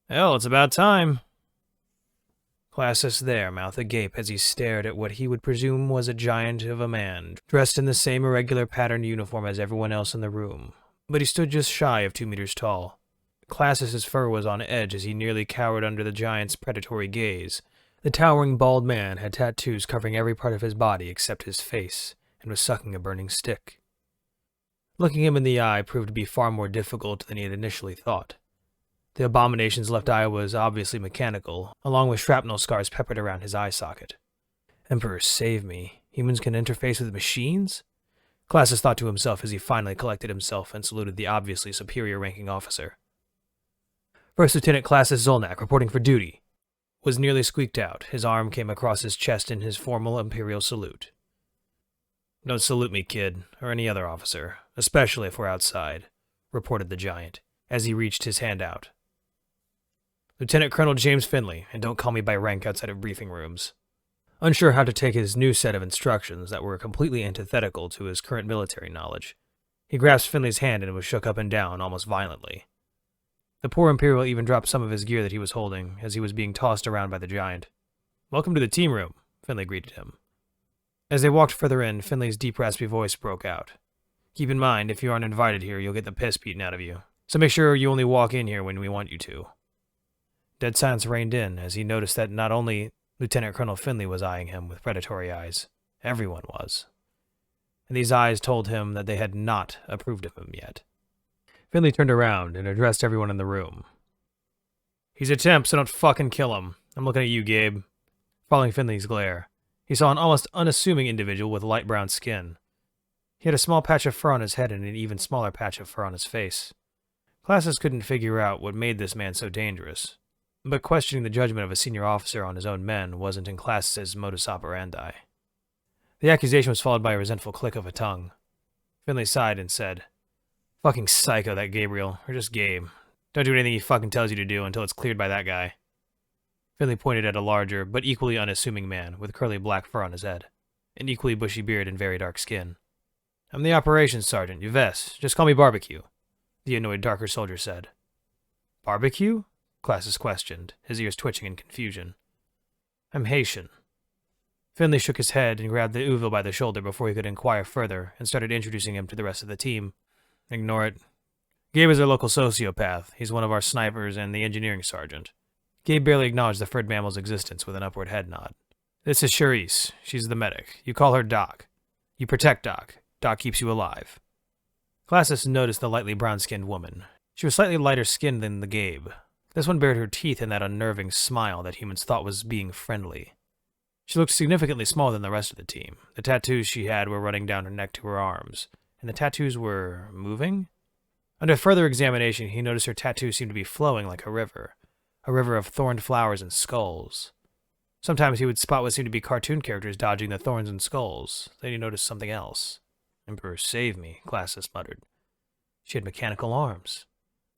Hell, it's about time. Classus there, mouth agape, as he stared at what he would presume was a giant of a man, dressed in the same irregular patterned uniform as everyone else in the room. But he stood just shy of 2 meters tall. Classus's fur was on edge as he nearly cowered under the giant's predatory gaze. The towering bald man had tattoos covering every part of his body except his face, and was sucking a burning stick. Looking him in the eye proved to be far more difficult than he had initially thought. The abomination's left eye was obviously mechanical, along with shrapnel scars peppered around his eye socket. Emperor save me, humans can interface with machines? Classus thought to himself as he finally collected himself and saluted the obviously superior-ranking officer. First Lieutenant Classus Zolnak, reporting for duty, was nearly squeaked out. His arm came across his chest in his formal imperial salute. Don't salute me, kid, or any other officer, especially if we're outside, reported the giant, as he reached his hand out. Lieutenant Colonel James Finley, and don't call me by rank outside of briefing rooms. Unsure how to take his new set of instructions that were completely antithetical to his current military knowledge, he grasped Finley's hand and was shook up and down almost violently. The poor Imperial even dropped some of his gear that he was holding as he was being tossed around by the giant. Welcome to the team room, Finley greeted him. As they walked further in, Finley's deep raspy voice broke out. Keep in mind, if you aren't invited here, you'll get the piss beaten out of you. So make sure you only walk in here when we want you to. Dead silence reigned in as he noticed that not only Lieutenant Colonel Finley was eyeing him with predatory eyes, everyone was. And these eyes told him that they had not approved of him yet. Finley turned around and addressed everyone in the room. He's a temp, so don't fucking kill him. I'm looking at you, Gabe. Following Finley's glare, he saw an almost unassuming individual with light brown skin. He had a small patch of fur on his head and an even smaller patch of fur on his face. Classus couldn't figure out what made this man so dangerous, but questioning the judgment of a senior officer on his own men wasn't in Classus's modus operandi. The accusation was followed by a resentful click of a tongue. Finley sighed and said, Fucking psycho, that Gabriel, or just Gabe. Don't do anything he fucking tells you to do until it's cleared by that guy. Finley pointed at a larger, but equally unassuming man with curly black fur on his head, an equally bushy beard and very dark skin. I'm the operations sergeant, Yves. Just call me Barbecue, the annoyed darker soldier said. Barbecue? Classus questioned, his ears twitching in confusion. I'm Haitian. Finley shook his head and grabbed the Uvil by the shoulder before he could inquire further and started introducing him to the rest of the team. Ignore it. Gabe is our local sociopath. He's one of our snipers and the engineering sergeant. Gabe barely acknowledged the furred mammal's existence with an upward head nod. This is Charisse. She's the medic. You call her Doc. You protect Doc. Doc keeps you alive. Classus noticed the lightly brown-skinned woman. She was slightly lighter skinned than the Gabe. This one bared her teeth in that unnerving smile that humans thought was being friendly. She looked significantly smaller than the rest of the team. The tattoos she had were running down her neck to her arms, and the tattoos were moving? Under further examination, he noticed her tattoos seemed to be flowing like a river of thorned flowers and skulls. Sometimes he would spot what seemed to be cartoon characters dodging the thorns and skulls. Then he noticed something else. Emperor save me, Classus muttered. She had mechanical arms.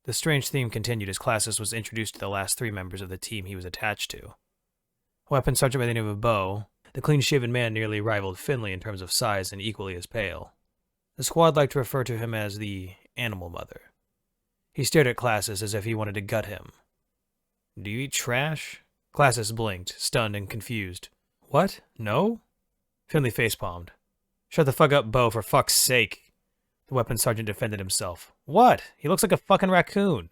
The strange theme continued as Classus was introduced to the last 3 members of the team he was attached to. Weapon sergeant by the name of Beau, the clean-shaven man nearly rivaled Finley in terms of size and equally as pale. The squad liked to refer to him as the Animal Mother. He stared at Classus as if he wanted to gut him. Do you eat trash? Classus blinked, stunned and confused. What? No? Finley facepalmed. Shut the fuck up, Beau, for fuck's sake. The weapons sergeant defended himself. What? He looks like a fucking raccoon.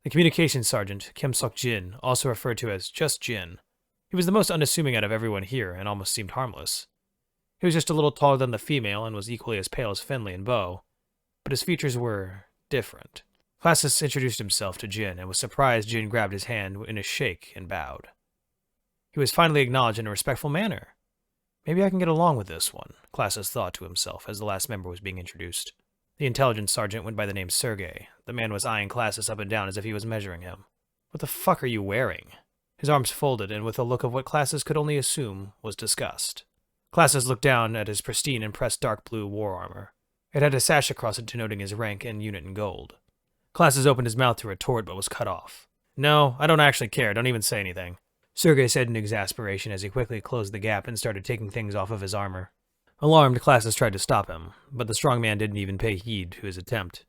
The communications sergeant, Kim Sok Jin, also referred to as just Jin. He was the most unassuming out of everyone here and almost seemed harmless. He was just a little taller than the female and was equally as pale as Finley and Beau, but his features were different. Classus introduced himself to Jin and was surprised Jin grabbed his hand in a shake and bowed. He was finally acknowledged in a respectful manner. Maybe I can get along with this one, Classus thought to himself as the last member was being introduced. The intelligence sergeant went by the name Sergei. The man was eyeing Classus up and down as if he was measuring him. What the fuck are you wearing? His arms folded and with a look of what Classus could only assume was disgust. Classus looked down at his pristine and pressed dark blue war armor. It had a sash across it denoting his rank and unit in gold. Classus opened his mouth to retort but was cut off. No, I don't actually care. Don't even say anything, Sergei said in exasperation as he quickly closed the gap and started taking things off of his armor. Alarmed, Classus tried to stop him, but the strong man didn't even pay heed to his attempt.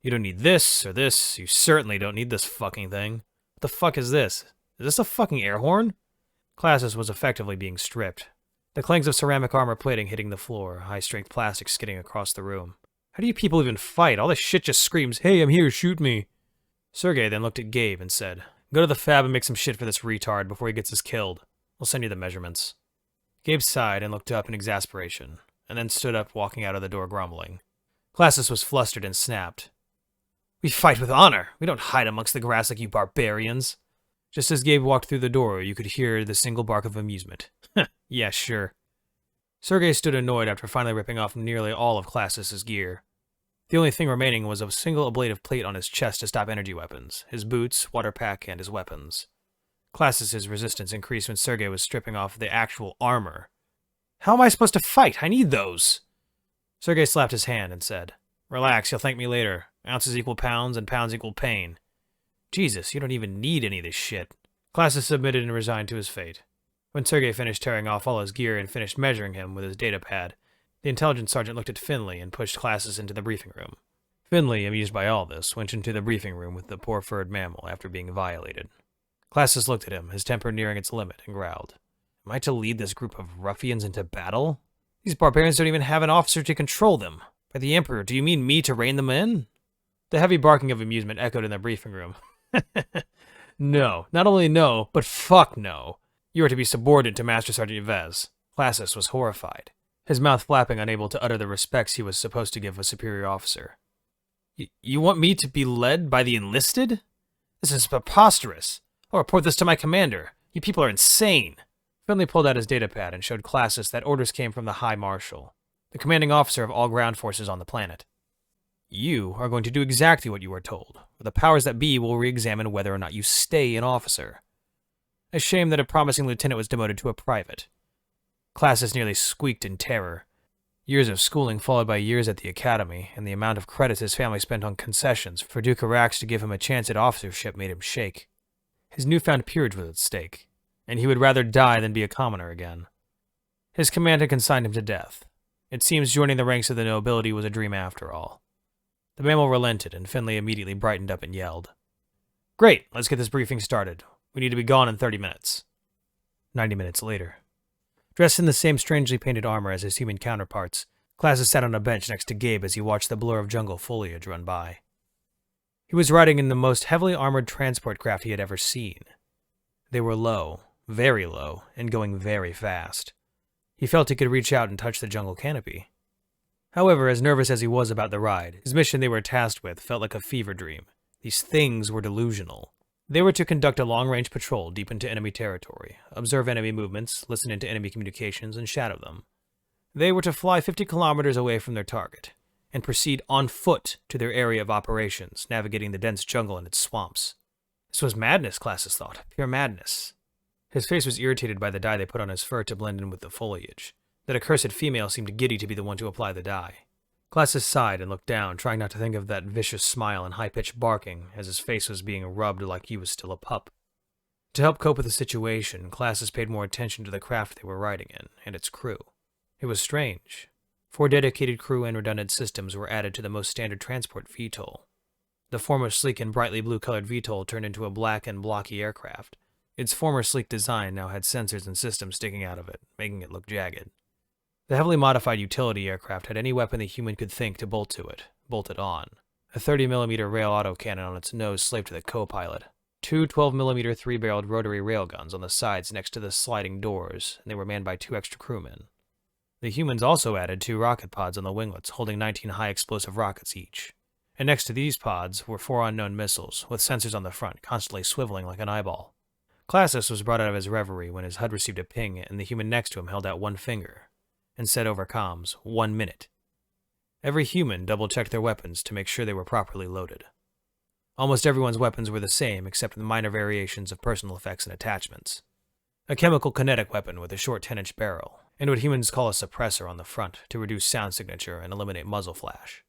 You don't need this or this. You certainly don't need this fucking thing. What the fuck is this? Is this a fucking air horn? Classis was effectively being stripped. The clangs of ceramic armor plating hitting the floor, high-strength plastic skidding across the room. How do you people even fight? All this shit just screams, "Hey, I'm here, shoot me." Sergey then looked at Gabe and said, "Go to the fab and make some shit for this retard before he gets us killed. We'll send you the measurements." Gabe sighed and looked up in exasperation, and then stood up, walking out of the door grumbling. Classis was flustered and snapped. "We fight with honor. We don't hide amongst the grass like you barbarians." Just as Gabe walked through the door, you could hear the single bark of amusement. Yeah, sure. Sergey stood annoyed after finally ripping off nearly all of Classis's gear. The only thing remaining was a single ablative plate on his chest to stop energy weapons, his boots, water pack, and his weapons. Classis's resistance increased when Sergey was stripping off the actual armor. "How am I supposed to fight? I need those!" Sergey slapped his hand and said, "Relax, you'll thank me later. Ounces equal pounds, and pounds equal pain." Jesus, you don't even need any of this shit. Classis submitted and resigned to his fate. When Sergey finished tearing off all his gear and finished measuring him with his data pad, the intelligence sergeant looked at Finley and pushed Classis into the briefing room. Finley, amused by all this, went into the briefing room with the poor furred mammal after being violated. Classis looked at him, his temper nearing its limit, and growled, "Am I to lead this group of ruffians into battle? These barbarians don't even have an officer to control them. By the Emperor, do you mean me to rein them in?" The heavy barking of amusement echoed in the briefing room. "No, not only no, but fuck no. You are to be subordinate to Master Sergeant Yves." Classis was horrified, his mouth flapping, unable to utter the respects he was supposed to give a superior officer. You want me to be led by the enlisted? This is preposterous. I'll report this to my commander. You people are insane." Finley pulled out his datapad and showed Classis that orders came from the High Marshal, the commanding officer of all ground forces on the planet. "You are going to do exactly what you are told, or the powers that be will re-examine whether or not you stay an officer." A shame that a promising lieutenant was demoted to a private. Classis nearly squeaked in terror. Years of schooling followed by years at the academy, and the amount of credits his family spent on concessions for Duke Arax to give him a chance at officership made him shake. His newfound peerage was at stake, and he would rather die than be a commoner again. His command had consigned him to death. It seems joining the ranks of the nobility was a dream after all. The mammal relented, and Finley immediately brightened up and yelled, "Great, let's get this briefing started. We need to be gone in 30 minutes. 90 minutes later. Dressed in the same strangely painted armor as his human counterparts, Classis sat on a bench next to Gabe as he watched the blur of jungle foliage run by. He was riding in the most heavily armored transport craft he had ever seen. They were low, very low, and going very fast. He felt he could reach out and touch the jungle canopy. However, as nervous as he was about the ride, his mission they were tasked with felt like a fever dream. These things were delusional. They were to conduct a long-range patrol deep into enemy territory, observe enemy movements, listen into enemy communications, and shadow them. They were to fly 50 kilometers away from their target, and proceed on foot to their area of operations, navigating the dense jungle and its swamps. This was madness, Classis thought, pure madness. His face was irritated by the dye they put on his fur to blend in with the foliage. That accursed female seemed giddy to be the one to apply the dye. Classis sighed and looked down, trying not to think of that vicious smile and high-pitched barking as his face was being rubbed like he was still a pup. To help cope with the situation, Classis paid more attention to the craft they were riding in, and its crew. It was strange. 4 dedicated crew and redundant systems were added to the most standard transport VTOL. The former sleek and brightly blue-colored VTOL turned into a black and blocky aircraft. Its former sleek design now had sensors and systems sticking out of it, making it look jagged. The heavily modified utility aircraft had any weapon the human could think to bolt to it, bolted on. A 30mm rail autocannon on its nose slaved to the co-pilot. 2 12mm 3-barreled rotary railguns on the sides next to the sliding doors, and they were manned by 2 extra crewmen. The humans also added 2 rocket pods on the winglets, holding 19 high-explosive rockets each. And next to these pods were 4 unknown missiles, with sensors on the front, constantly swiveling like an eyeball. Classis was brought out of his reverie when his HUD received a ping, and the human next to him held out one finger, and said over comms, 1 minute. Every human double-checked their weapons to make sure they were properly loaded. Almost everyone's weapons were the same, except the minor variations of personal effects and attachments. A chemical kinetic weapon with a short 10-inch barrel, and what humans call a suppressor on the front to reduce sound signature and eliminate muzzle flash.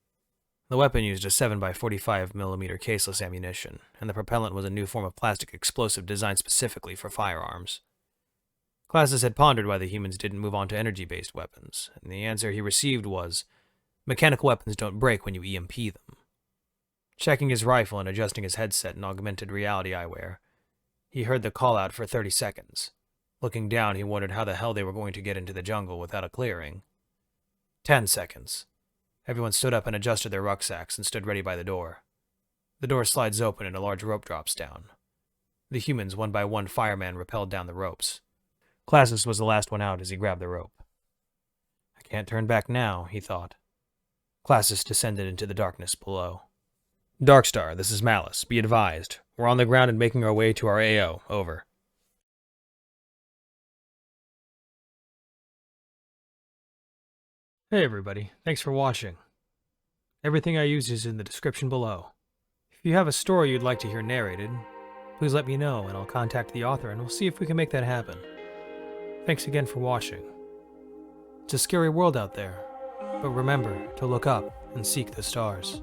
The weapon used a 7x45mm caseless ammunition, and the propellant was a new form of plastic explosive designed specifically for firearms. Classis had pondered why the humans didn't move on to energy-based weapons, and the answer he received was, mechanical weapons don't break when you EMP them. Checking his rifle and adjusting his headset and augmented reality eyewear, He heard the call out for 30 seconds. Looking down, he wondered how the hell they were going to get into the jungle without a clearing. 10 seconds. Everyone stood up and adjusted their rucksacks and stood ready by the door. The door slides open and a large rope drops down. The humans, one by one, fireman rappelled down the ropes. Classis was the last one out as he grabbed the rope. I can't turn back now, he thought. Classis descended into the darkness below. Darkstar, this is Malice. Be advised. We're on the ground and making our way to our AO. Over. Hey everybody, thanks for watching. Everything I use is in the description below. If you have a story you'd like to hear narrated, please let me know and I'll contact the author and we'll see if we can make that happen. Thanks again for watching. It's a scary world out there, but remember to look up and seek the stars.